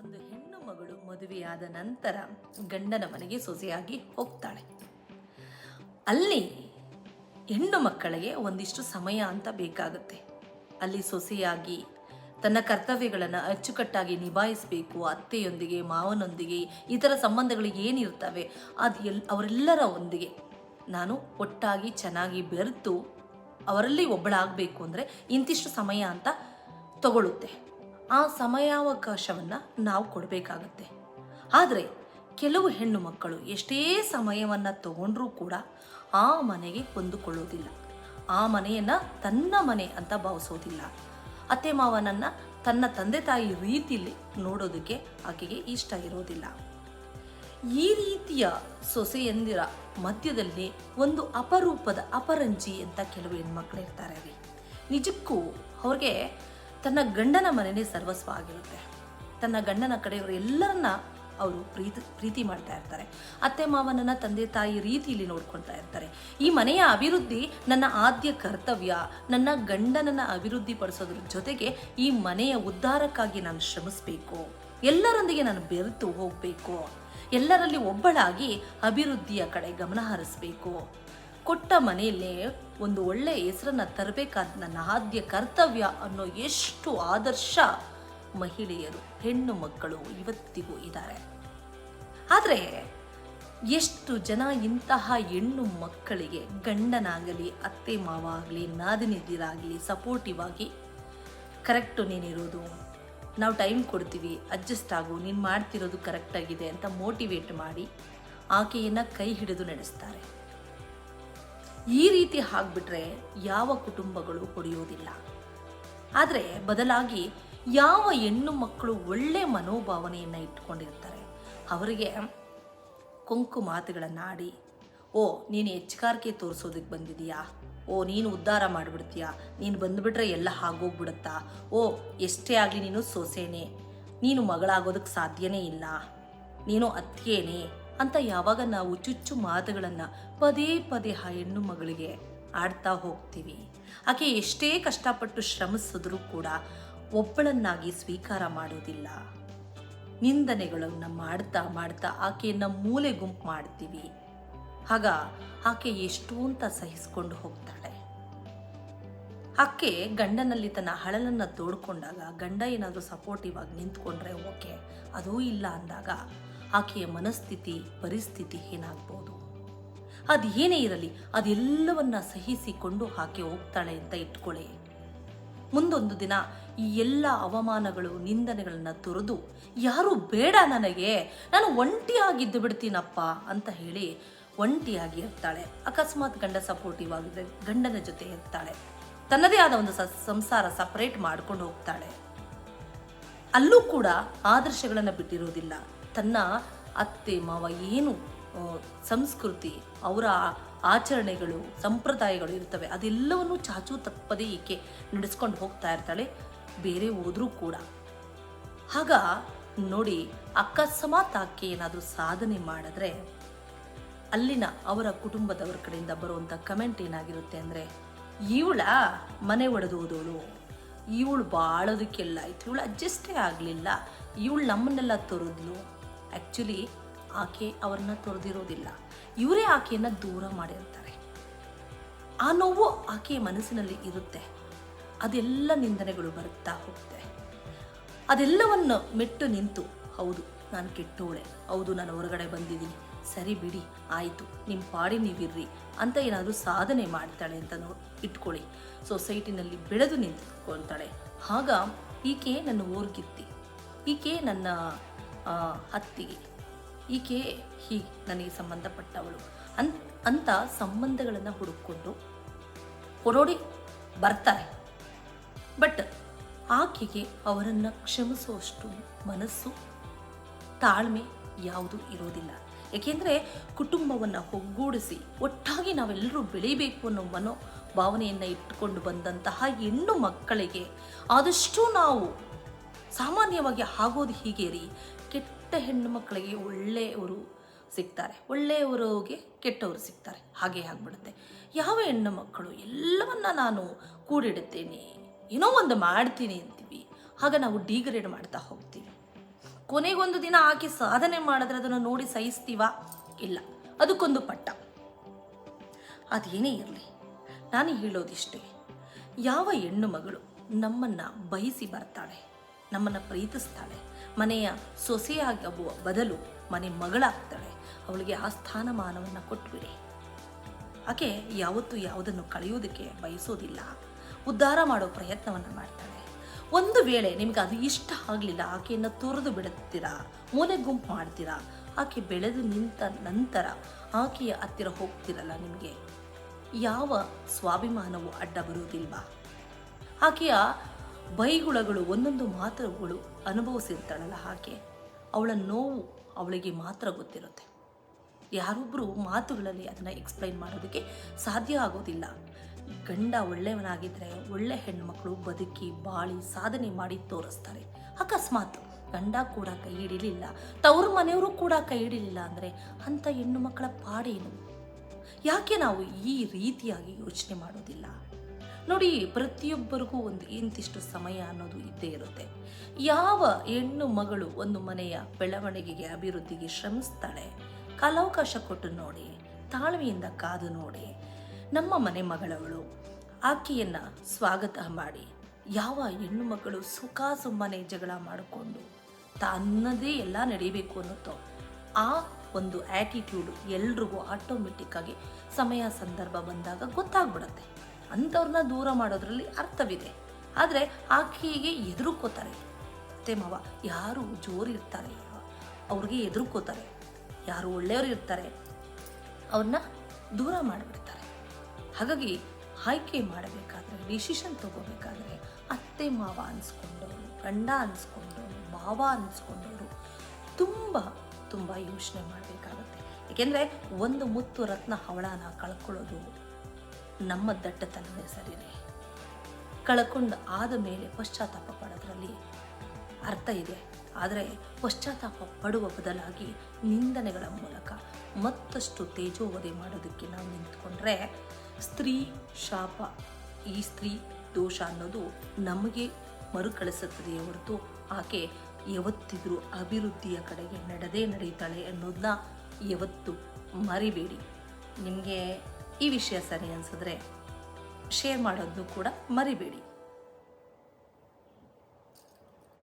ಒಂದು ಹೆಣ್ಣು ಮಗಳು ಮದುವೆಯಾದ ನಂತರ ಗಂಡನ ಮನೆಗೆ ಸೊಸೆಯಾಗಿ ಹೋಗ್ತಾಳೆ. ಅಲ್ಲಿ ಹೆಣ್ಣು ಮಕ್ಕಳಿಗೆ ಒಂದಿಷ್ಟು ಸಮಯ ಅಂತ ಬೇಕಾಗುತ್ತೆ. ಅಲ್ಲಿ ಸೊಸೆಯಾಗಿ ತನ್ನ ಕರ್ತವ್ಯಗಳನ್ನು ಅಚ್ಚುಕಟ್ಟಾಗಿ ನಿಭಾಯಿಸಬೇಕು. ಅತ್ತೆಯೊಂದಿಗೆ, ಮಾವನೊಂದಿಗೆ, ಈ ಥರ ಸಂಬಂಧಗಳು ಏನಿರ್ತವೆ ಅವರೆಲ್ಲರ ಒಂದಿಗೆ ನಾನು ಒಟ್ಟಾಗಿ ಚೆನ್ನಾಗಿ ಬೆರೆತು ಅವರಲ್ಲಿ ಒಬ್ಬಳಾಗಬೇಕು ಅಂದರೆ ಇಂತಿಷ್ಟು ಸಮಯ ಅಂತ ತಗೊಳ್ಳುತ್ತೆ. ಆ ಸಮಯಾವಕಾಶವನ್ನು ನಾವು ಕೊಡಬೇಕಾಗತ್ತೆ. ಆದರೆ ಕೆಲವು ಹೆಣ್ಣು ಮಕ್ಕಳು ಎಷ್ಟೇ ಸಮಯವನ್ನು ತಗೊಂಡ್ರೂ ಕೂಡ ಆ ಮನೆಗೆ ಹೊಂದಿಕೊಳ್ಳೋದಿಲ್ಲ. ಆ ಮನೆಯನ್ನು ತನ್ನ ಮನೆ ಅಂತ ಭಾವಿಸೋದಿಲ್ಲ. ಅತ್ತೆ ಮಾವನನ್ನು ತನ್ನ ತಂದೆ ತಾಯಿ ರೀತಿಯಲ್ಲಿ ನೋಡೋದಕ್ಕೆ ಆಕೆಗೆ ಇಷ್ಟ ಇರೋದಿಲ್ಲ. ಈ ರೀತಿಯ ಸೊಸೆಯಂದಿರ ಮಧ್ಯದಲ್ಲಿ ಒಂದು ಅಪರೂಪದ ಅಪರಂಜಿ ಅಂತ ಕೆಲವು ಹೆಣ್ಮಕ್ಳು ಇರ್ತಾರೆ. ನಿಜಕ್ಕೂ ಅವ್ರಿಗೆ ತನ್ನ ಗಂಡನ ಮನೆಯೇ ಸರ್ವಸ್ವ ಆಗಿರುತ್ತೆ. ತನ್ನ ಗಂಡನ ಕಡೆಯವರು ಎಲ್ಲರನ್ನ ಅವರು ಪ್ರೀತಿ ಮಾಡ್ತಾ ಇರ್ತಾರೆ. ಅತ್ತೆ ಮಾವನನ್ನ ತಂದೆ ತಾಯಿ ರೀತಿಯಲ್ಲಿ ನೋಡ್ಕೊಳ್ತಾ ಇರ್ತಾರೆ. ಈ ಮನೆಯ ಅಭಿವೃದ್ಧಿ ನನ್ನ ಆದ್ಯ ಕರ್ತವ್ಯ. ನನ್ನ ಗಂಡನನ್ನ ಅಭಿವೃದ್ಧಿ ಪಡಿಸೋದ್ರ ಜೊತೆಗೆ ಈ ಮನೆಯ ಉದ್ಧಾರಕ್ಕಾಗಿ ನಾನು ಶ್ರಮಿಸಬೇಕು. ಎಲ್ಲರೊಂದಿಗೆ ನಾನು ಬೆರೆತು ಹೋಗಬೇಕು. ಎಲ್ಲರಲ್ಲಿ ಒಬ್ಬಳಾಗಿ ಅಭಿವೃದ್ಧಿಯ ಕಡೆ ಗಮನ ಹರಿಸಬೇಕು. ಕೊಟ್ಟ ಮನೆಯಲ್ಲೇ ಒಂದು ಒಳ್ಳೆಯ ಹೆಸರನ್ನ ತರಬೇಕಾದ ನನ್ನ ಆದ್ಯ ಕರ್ತವ್ಯ ಅನ್ನೋ ಎಷ್ಟು ಆದರ್ಶ ಮಹಿಳೆಯರು, ಹೆಣ್ಣು ಮಕ್ಕಳು ಇವತ್ತಿಗೂ ಇದ್ದಾರೆ. ಆದರೆ ಎಷ್ಟು ಜನ ಇಂತಹ ಹೆಣ್ಣು ಮಕ್ಕಳಿಗೆ ಗಂಡನಾಗಲಿ, ಅತ್ತೆ ಮಾವ ಆಗಲಿ, ನಾದಿನಿದಿರಾಗಲಿ ಸಪೋರ್ಟಿವ್ ಆಗಿ ಕರೆಕ್ಟು ನೀನಿರೋದು, ನಾವು ಟೈಮ್ ಕೊಡ್ತೀವಿ, ಅಡ್ಜಸ್ಟ್ ಆಗು, ನೀನು ಮಾಡ್ತಿರೋದು ಕರೆಕ್ಟಾಗಿದೆ ಅಂತ ಮೋಟಿವೇಟ್ ಮಾಡಿ ಆಕೆಯನ್ನು ಕೈ ಹಿಡಿದು ನಡೆಸ್ತಾರೆ. ಈ ರೀತಿ ಆಗಿಬಿಟ್ರೆ ಯಾವ ಕುಟುಂಬಗಳು ಹೊಡೆಯೋದಿಲ್ಲ. ಆದರೆ ಬದಲಾಗಿ ಯಾವ ಹೆಣ್ಣು ಮಕ್ಕಳು ಒಳ್ಳೆ ಮನೋಭಾವನೆಯನ್ನು ಇಟ್ಕೊಂಡಿರ್ತಾರೆ ಅವರಿಗೆ ಕೊಂಕು ಮಾತುಗಳನ್ನಾಡಿ, ಓ ನೀನು ಹೆಚ್ಚುಗಾರಿಕೆ ತೋರಿಸೋದಕ್ಕೆ ಬಂದಿದೀಯಾ, ಓ ನೀನು ಉದ್ಧಾರ ಮಾಡಿಬಿಡ್ತೀಯಾ, ನೀನು ಬಂದುಬಿಟ್ರೆ ಎಲ್ಲ ಆಗೋಗ್ಬಿಡುತ್ತಾ, ಓ ಎಷ್ಟೇ ಆಗಲಿ ನೀನು ಸೊಸೆನೇ, ನೀನು ಮಗಳಾಗೋದಕ್ಕೆ ಸಾಧ್ಯನೇ ಇಲ್ಲ, ನೀನು ಅತ್ತಿಯೇನೇ ಅಂತ ಯಾವಾಗ ನಾವು ಚುಚ್ಚು ಮಾತುಗಳನ್ನು ಪದೇ ಪದೇ ಆ ಹೆಣ್ಣು ಮಗಳಿಗೆ ಆಡ್ತಾ ಹೋಗ್ತೀವಿ, ಆಕೆ ಎಷ್ಟೇ ಕಷ್ಟಪಟ್ಟು ಶ್ರಮಿಸಿದ್ರೂ ಕೂಡ ಒಬ್ಬಳನ್ನಾಗಿ ಸ್ವೀಕಾರ ಮಾಡೋದಿಲ್ಲ. ನಿಂದನೆಗಳನ್ನು ಮಾಡ್ತಾ ಮಾಡ್ತಾ ಆಕೆಯನ್ನು ಮೂಲೆ ಗುಂಪು ಮಾಡ್ತೀವಿ. ಆಗ ಆಕೆ ಎಷ್ಟು ಅಂತ ಸಹಿಸ್ಕೊಂಡು ಹೋಗ್ತಾಳೆ. ಆಕೆ ಗಂಡನಲ್ಲಿ ತನ್ನ ಹಳಲನ್ನು ತೋಡ್ಕೊಂಡಾಗ ಗಂಡ ಏನಾದರೂ ಸಪೋರ್ಟಿವ್ ಆಗಿ ನಿಂತ್ಕೊಂಡ್ರೆ ಓಕೆ, ಅದೂ ಇಲ್ಲ ಅಂದಾಗ ಆಕೆಯ ಮನಸ್ಥಿತಿ, ಪರಿಸ್ಥಿತಿ ಏನಾಗ್ಬೋದು. ಅದು ಏನೇ ಇರಲಿ ಅದೆಲ್ಲವನ್ನ ಸಹಿಸಿಕೊಂಡು ಆಕೆ ಹೋಗ್ತಾಳೆ ಅಂತ ಇಟ್ಕೊಳ್ಳಿ. ಮುಂದೊಂದು ದಿನ ಈ ಎಲ್ಲ ಅವಮಾನಗಳು, ನಿಂದನೆಗಳನ್ನು ತೊರೆದು ಯಾರೂ ಬೇಡ ನನಗೆ, ನಾನು ಒಂಟಿಯಾಗಿದ್ದು ಬಿಡ್ತೀನಪ್ಪ ಅಂತ ಹೇಳಿ ಒಂಟಿಯಾಗಿ ಇರ್ತಾಳೆ. ಅಕಸ್ಮಾತ್ ಗಂಡ ಸಪೋರ್ಟಿವ್ ಆಗಿದ್ರೆ ಗಂಡನ ಜೊತೆ ಇರ್ತಾಳೆ. ತನ್ನದೇ ಆದ ಒಂದು ಸಂಸಾರ ಸಪರೇಟ್ ಮಾಡ್ಕೊಂಡು ಹೋಗ್ತಾಳೆ. ಅಲ್ಲೂ ಕೂಡ ಆದರ್ಶಗಳನ್ನು ಬಿಟ್ಟಿರೋದಿಲ್ಲ. ತನ್ನ ಅತ್ತೆ ಮಾವ ಏನು ಸಂಸ್ಕೃತಿ, ಅವರ ಆಚರಣೆಗಳು, ಸಂಪ್ರದಾಯಗಳು ಇರ್ತವೆ ಅದೆಲ್ಲವನ್ನು ಚಾಚೂ ತಪ್ಪದೇ ಈಕೆ ನಡೆಸ್ಕೊಂಡು ಹೋಗ್ತಾ ಇರ್ತಾಳೆ, ಬೇರೆ ಹೋದ್ರೂ ಕೂಡ. ಆಗ ನೋಡಿ, ಅಕಸ್ಮಾತ್ ಆಕೆ ಏನಾದರೂ ಸಾಧನೆ ಮಾಡಿದ್ರೆ ಅಲ್ಲಿನ ಅವರ ಕುಟುಂಬದವರ ಕಡೆಯಿಂದ ಬರುವಂಥ ಕಮೆಂಟ್ ಏನಾಗಿರುತ್ತೆ ಅಂದರೆ, ಇವಳ ಮನೆ ಒಡೆದು ಹೋದವಳು, ಇವಳು ಬಾಳೋದಕ್ಕೆಲ್ಲ ಆಯ್ತು, ಇವಳು ಅಡ್ಜಸ್ಟೇ ಆಗಲಿಲ್ಲ, ಇವಳು ನಮ್ಮನ್ನೆಲ್ಲ ತೊರೆದ್ಲು. ಆ್ಯಕ್ಚುಲಿ ಆಕೆ ಅವ್ರನ್ನ ತೊರೆದಿರೋದಿಲ್ಲ, ಇವರೇ ಆಕೆಯನ್ನು ದೂರ ಮಾಡಿರ್ತಾರೆ. ಆ ನೋವು ಆಕೆಯ ಮನಸ್ಸಿನಲ್ಲಿ ಇರುತ್ತೆ. ಅದೆಲ್ಲ ನಿಂದನೆಗಳು ಬರುತ್ತಾ ಹೋಗುತ್ತೆ. ಅದೆಲ್ಲವನ್ನು ಮೆಟ್ಟು ನಿಂತು, ಹೌದು ನಾನು ಕೆಟ್ಟೋಳೆ, ಹೌದು ನಾನು ಹೊರಗಡೆ ಬಂದಿದ್ದೀನಿ, ಸರಿ ಬಿಡಿ ಆಯಿತು, ನಿಮ್ಮ ಪಾಡಿ ನೀವಿರ್ರಿ ಅಂತ ಏನಾದರೂ ಸಾಧನೆ ಮಾಡ್ತಾಳೆ ಅಂತ ಇಟ್ಕೊಳ್ಳಿ. ಸೊಸೈಟಿನಲ್ಲಿ ಬೆಳೆದು ನಿಂತ್ಕೊಳ್ತಾಳೆ. ಆಗ ಈಕೆ ನನ್ನ ಊರ್ಗಿತ್ತಿ, ಈಕೆ ನನ್ನ ಅತ್ತಿಗೆ, ಈಕೆ ಹೀಗೆ ನನಗೆ ಸಂಬಂಧಪಟ್ಟವಳು ಅಂತ ಸಂಬಂಧಗಳನ್ನು ಹುಡುಕೊಂಡು ಹೊರಡಿ ಬರ್ತಾರೆ. ಬಟ್ ಆಕೆಗೆ ಅವರನ್ನು ಕ್ಷಮಿಸುವಷ್ಟು ಮನಸ್ಸು, ತಾಳ್ಮೆ ಯಾವುದೂ ಇರೋದಿಲ್ಲ. ಏಕೆಂದರೆ ಕುಟುಂಬವನ್ನು ಒಗ್ಗೂಡಿಸಿ ಒಟ್ಟಾಗಿ ನಾವೆಲ್ಲರೂ ಬೆಳೀಬೇಕು ಅನ್ನೋ ಮನೋಭಾವನೆಯನ್ನು ಇಟ್ಟುಕೊಂಡು ಬಂದಂತಹ ಹೆಣ್ಣು ಮಕ್ಕಳಿಗೆ ಆದಷ್ಟು ನಾವು ಸಾಮಾನ್ಯವಾಗಿ ಆಗೋದು ಹೀಗೆ ರೀ, ಕೆಟ್ಟ ಹೆಣ್ಣು ಮಕ್ಕಳಿಗೆ ಒಳ್ಳೆಯವರು ಸಿಗ್ತಾರೆ, ಒಳ್ಳೆಯವರಿಗೆ ಕೆಟ್ಟವರು ಸಿಗ್ತಾರೆ, ಹಾಗೆ ಆಗಿಬಿಡುತ್ತೆ. ಯಾವ ಹೆಣ್ಣು ಮಕ್ಕಳು ಎಲ್ಲವನ್ನ ನಾನು ಕೂಡಿಡುತ್ತೇನೆ, ಏನೋ ಒಂದು ಮಾಡ್ತೀನಿ ಅಂತೀವಿ, ಆಗ ನಾವು ಡಿಗ್ರೇಡ್ ಮಾಡ್ತಾ ಹೋಗ್ತೀವಿ. ಕೊನೆಗೊಂದು ದಿನ ಆಕೆ ಸಾಧನೆ ಮಾಡಿದ್ರೆ ಅದನ್ನು ನೋಡಿ ಸಹಿಸ್ತೀವಾ? ಇಲ್ಲ, ಅದಕ್ಕೊಂದು ಪಟ್ಟ. ಅದೇನೇ ಇರಲಿ, ನಾನು ಹೇಳೋದಿಷ್ಟೇ, ಯಾವ ಹೆಣ್ಣು ಮಗಳು ನಮ್ಮನ್ನು ಬಯಸಿ ಬರ್ತಾಳೆ, ನಮ್ಮನ್ನು ಪ್ರೀತಿಸ್ತಾಳೆ, ಮನೆಯ ಸೊಸೆಯಾಗುವ ಬದಲು ಮನೆ ಮಗಳಾಗ್ತಾಳೆ, ಅವಳಿಗೆ ಆ ಸ್ಥಾನಮಾನವನ್ನು ಕೊಟ್ಬಿಡಿ. ಆಕೆ ಯಾವತ್ತೂ ಯಾವುದನ್ನು ಕಳೆಯೋದಕ್ಕೆ ಬಯಸೋದಿಲ್ಲ, ಉದ್ಧಾರ ಮಾಡೋ ಪ್ರಯತ್ನವನ್ನು ಮಾಡ್ತಾಳೆ. ಒಂದು ವೇಳೆ ನಿಮ್ಗೆ ಅದು ಇಷ್ಟ ಆಗಲಿಲ್ಲ, ಆಕೆಯನ್ನು ತೊರೆದು ಬಿಡುತ್ತೀರಾ, ಮೂಲೆ ಗುಂಪು ಮಾಡ್ತೀರಾ, ಆಕೆ ಬೆಳೆದು ನಿಂತ ನಂತರ ಆಕೆಯ ಹತ್ತಿರ ಹೋಗ್ತಿರಲ್ಲ, ನಿಮಗೆ ಯಾವ ಸ್ವಾಭಿಮಾನವೂ ಅಡ್ಡ ಬರುವುದಿಲ್ವಾ? ಆಕೆಯ ಬೈಗುಳಗಳು, ಒಂದೊಂದು ಮಾತುಗಳು ಅನುಭವಿಸಿರ್ತಾಳಲ್ಲ ಆಕೆ, ಅವಳ ನೋವು ಅವಳಿಗೆ ಮಾತ್ರ ಗೊತ್ತಿರುತ್ತೆ. ಯಾರೊಬ್ಬರು ಮಾತುಗಳಲ್ಲಿ ಅದನ್ನು ಎಕ್ಸ್ಪ್ಲೈನ್ ಮಾಡೋದಕ್ಕೆ ಸಾಧ್ಯ ಆಗೋದಿಲ್ಲ. ಗಂಡ ಒಳ್ಳೆಯವನಾಗಿದ್ದರೆ ಒಳ್ಳೆ ಹೆಣ್ಮಕ್ಳು ಬದುಕಿ ಬಾಳಿ ಸಾಧನೆ ಮಾಡಿ ತೋರಿಸ್ತಾರೆ. ಅಕಸ್ಮಾತ್ ಗಂಡ ಕೂಡ ಕೈ ಹಿಡಿಲಿಲ್ಲ, ತವ್ರ ಮನೆಯವರು ಕೂಡ ಕೈ ಹಿಡಿಲಿಲ್ಲ ಅಂದರೆ ಅಂಥ ಹೆಣ್ಣು ಮಕ್ಕಳ ಪಾಡೇನು? ಯಾಕೆ ನಾವು ಈ ರೀತಿಯಾಗಿ ಯೋಚನೆ ಮಾಡೋದಿಲ್ಲ? ನೋಡಿ, ಪ್ರತಿಯೊಬ್ಬರಿಗೂ ಒಂದು ಇಂತಿಷ್ಟು ಸಮಯ ಅನ್ನೋದು ಇದ್ದೇ ಇರುತ್ತೆ. ಯಾವ ಹೆಣ್ಣು ಮಗಳು ಒಂದು ಮನೆಯ ಬೆಳವಣಿಗೆಗೆ, ಅಭಿವೃದ್ಧಿಗೆ ಶ್ರಮಿಸ್ತಾಳೆ, ಕಾಲಾವಕಾಶ ಕೊಟ್ಟು ನೋಡಿ, ತಾಳ್ಮೆಯಿಂದ ಕಾದು ನೋಡಿ, ನಮ್ಮ ಮನೆ ಮಗಳವಳು, ಆಕೆಯನ್ನು ಸ್ವಾಗತ ಮಾಡಿ. ಯಾವ ಹೆಣ್ಣು ಮಗಳು ಸುಖ ಸುಮ್ಮನೆ ಜಗಳ ಮಾಡಿಕೊಂಡು ತನ್ನದೇ ಎಲ್ಲ ನಡೀಬೇಕು ಅನ್ನುತ್ತೋ, ಆ ಒಂದು ಆ್ಯಟಿಟ್ಯೂಡ್ ಎಲ್ರಿಗೂ ಆಟೋಮೆಟಿಕ್ಕಾಗಿ ಸಮಯ ಸಂದರ್ಭ ಬಂದಾಗ ಗೊತ್ತಾಗ್ಬಿಡುತ್ತೆ. ಅಂಥವ್ರನ್ನ ದೂರ ಮಾಡೋದ್ರಲ್ಲಿ ಅರ್ಥವಿದೆ. ಆದರೆ ಆಕೆಗೆ ಎದುರುಕೋತಾರೆ ಅತ್ತೆ ಮಾವ. ಯಾರು ಜೋರಿರ್ತಾರೆ ಅವ್ರಿಗೆ ಎದುರುಕೋತಾರೆ, ಯಾರು ಒಳ್ಳೆಯವರು ಇರ್ತಾರೆ ಅವ್ರನ್ನ ದೂರ ಮಾಡಿಬಿಡ್ತಾರೆ. ಹಾಗಾಗಿ ಆಯ್ಕೆ ಮಾಡಬೇಕಾದ್ರೆ, ಡಿಸಿಷನ್ ತಗೋಬೇಕಾದ್ರೆ ಅತ್ತೆ ಮಾವ ಅನಿಸ್ಕೊಂಡವರು, ಗಂಡ ಅನಿಸ್ಕೊಂಡವರು, ಭಾವ ಅನಿಸ್ಕೊಂಡವರು ತುಂಬ ತುಂಬ ಯೋಚನೆ ಮಾಡಬೇಕಾಗುತ್ತೆ. ಏಕೆಂದರೆ ಒಂದು ಮುತ್ತು ರತ್ನ ಹವಳನ ಕಳ್ಕೊಳ್ಳೋದು ನಮ್ಮ ದಟ್ಟತನವೇ ಸರಿಯೇ. ಕಳ್ಕೊಂಡು ಆದ ಮೇಲೆ ಪಶ್ಚಾತ್ತಾಪ ಪಡೋದ್ರಲ್ಲಿ ಅರ್ಥ ಇದೆ. ಆದರೆ ಪಶ್ಚಾತ್ತಾಪ ಪಡುವ ಬದಲಾಗಿ ನಿಂದನೆಗಳ ಮೂಲಕ ಮತ್ತಷ್ಟು ತೇಜೋವಧೆ ಮಾಡೋದಕ್ಕೆ ನಾವು ನಿಂತ್ಕೊಂಡ್ರೆ ಸ್ತ್ರೀ ಶಾಪ, ಈ ಸ್ತ್ರೀ ದೋಷ ಅನ್ನೋದು ನಮಗೆ ಮರುಕಳಿಸುತ್ತದೆಯೇ ಹೊರತು ಆಕೆ ಯಾವತ್ತಿದ್ರೂ ಅಭಿವೃದ್ಧಿಯ ಕಡೆಗೆ ನಡೀತಾಳೆ ಅನ್ನೋದನ್ನ ಯಾವತ್ತೂ ಮರಿಬೇಡಿ. ನಿಮಗೆ ಈ ವಿಷಯ ಸರಿ ಅನಿಸಿದ್ರೆ ಶೇರ್ ಮಾಡೋದನ್ನು ಕೂಡ ಮರಿಬೇಡಿ.